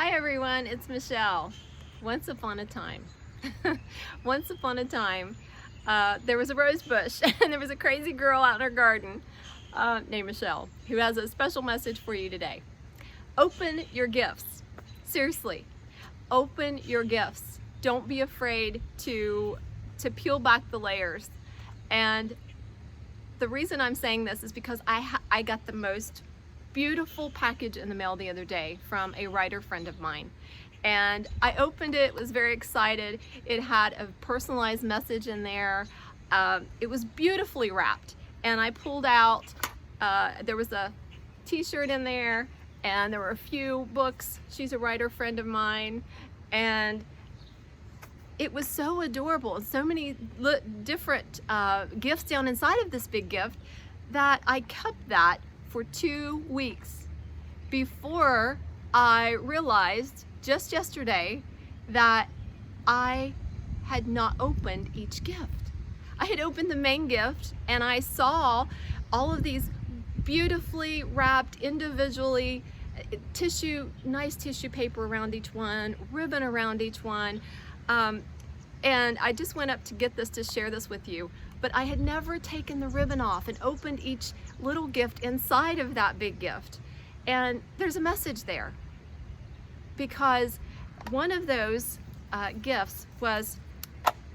Hi everyone, it's Michelle. Once upon a time, once upon a time, there was a rose bush and there was a crazy girl out in her garden named Michelle who has a special message for you today. Open your gifts. Seriously, open your gifts. Don't be afraid to peel back the layers. And the reason I'm saying this is because I got the most beautiful package in the mail the other day from a writer friend of mine, and I opened it, was very excited. It had a personalized message in there. It was beautifully wrapped, and I pulled out, there was a t-shirt in there, and there were a few books. She's a writer friend of mine, and it was so adorable, and so many different gifts down inside of this big gift that I kept that for 2 weeks before I realized just yesterday that I had not opened each gift. I had opened the main gift and I saw all of these beautifully wrapped individually, nice tissue paper around each one, ribbon around each one, and I just went up to get this to share this with you. But I had never taken the ribbon off and opened each little gift inside of that big gift. And there's a message there, because one of those gifts was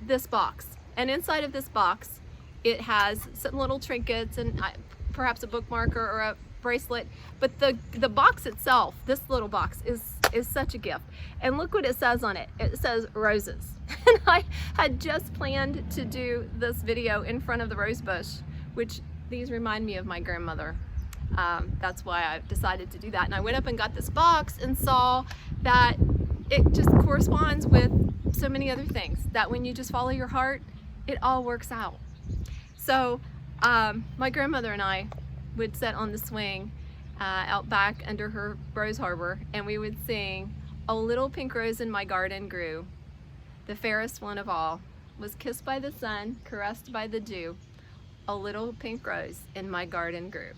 this box. And inside of this box, it has some little trinkets and perhaps a bookmarker or a bracelet. But the box itself, this little box, is such a gift. And look what it says on it. It says roses. And I had just planned to do this video in front of the rose bush, which these remind me of my grandmother. That's why I decided to do that. And I went up and got this box and saw that it just corresponds with so many other things, that when you just follow your heart, it all works out. So my grandmother and I would sit on the swing out back under her rose harbor, and we would sing, "A little pink rose in my garden grew. The fairest one of all was kissed by the sun, caressed by the dew. A little pink rose in my garden grew."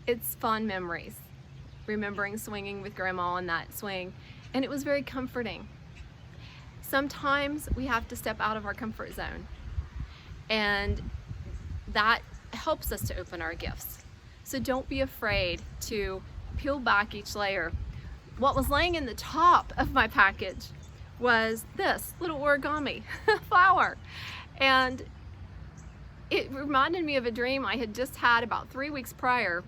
It's fond memories, remembering swinging with Grandma on that swing, and it was very comforting. Sometimes we have to step out of our comfort zone, and that helps us to open our gifts. So don't be afraid to peel back each layer. What was laying in the top of my package was this little origami flower, and it reminded me of a dream I had just had about 3 weeks prior,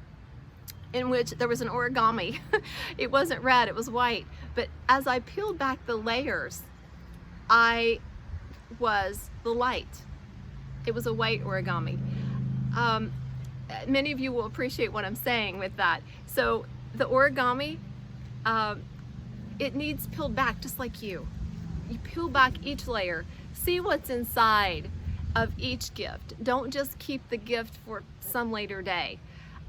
in which there was an origami. It wasn't red, it was white, but as I peeled back the layers, I was the light. It was a white origami. Many of you will appreciate what I'm saying with that. So the origami, it needs peeled back just like you. You peel back each layer, see what's inside of each gift. Don't just keep the gift for some later day.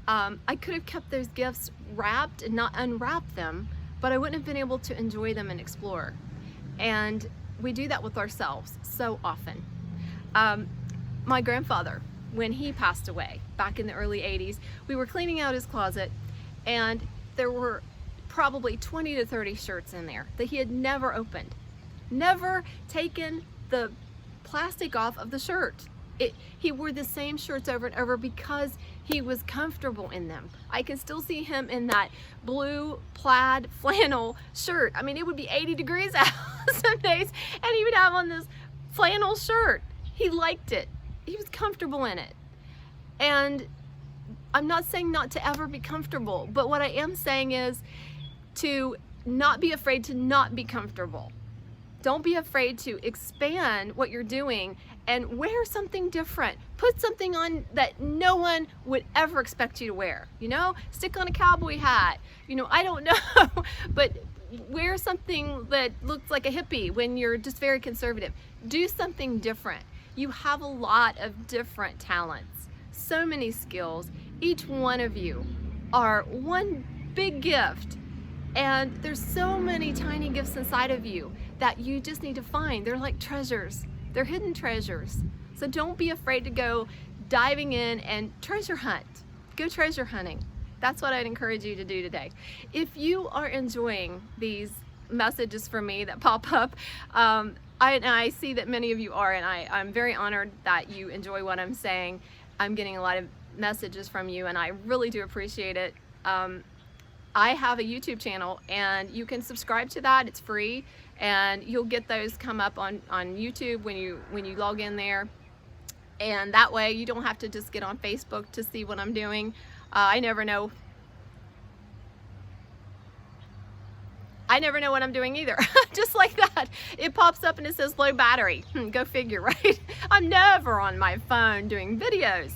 I could have kept those gifts wrapped and not unwrapped them, but I wouldn't have been able to enjoy them and explore. And we do that with ourselves so often. My grandfather, when he passed away back in the early 80s, we were cleaning out his closet, and there were probably 20 to 30 shirts in there that he had never opened. Never taken the plastic off of the shirt. He wore the same shirts over and over because he was comfortable in them. I can still see him in that blue plaid flannel shirt. I mean, it would be 80 degrees out some days, and he would have on this flannel shirt. He liked it. He was comfortable in it. And I'm not saying not to ever be comfortable, but what I am saying is to not be afraid to not be comfortable. Don't be afraid to expand what you're doing and wear something different. Put something on that no one would ever expect you to wear. You know, stick on a cowboy hat. You know, I don't know, but wear something that looks like a hippie when you're just very conservative. Do something different. You have a lot of different talents, so many skills. Each one of you are one big gift, and there's so many tiny gifts inside of you that you just need to find. They're like treasures. They're hidden treasures. So don't be afraid to go diving in and treasure hunt. Go treasure hunting. That's what I'd encourage you to do today. If you are enjoying these messages from me that pop up, I see that many of you are, and I'm very honored that you enjoy what I'm saying. I'm getting a lot of messages from you, and I really do appreciate it. I have a YouTube channel, and you can subscribe to that. It's free, and you'll get those come up on YouTube when you log in there. And that way you don't have to just get on Facebook to see what I'm doing. I never know what I'm doing either. Just like that, it pops up and it says low battery. Go figure, right? I'm never on my phone doing videos.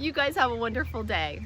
You guys have a wonderful day.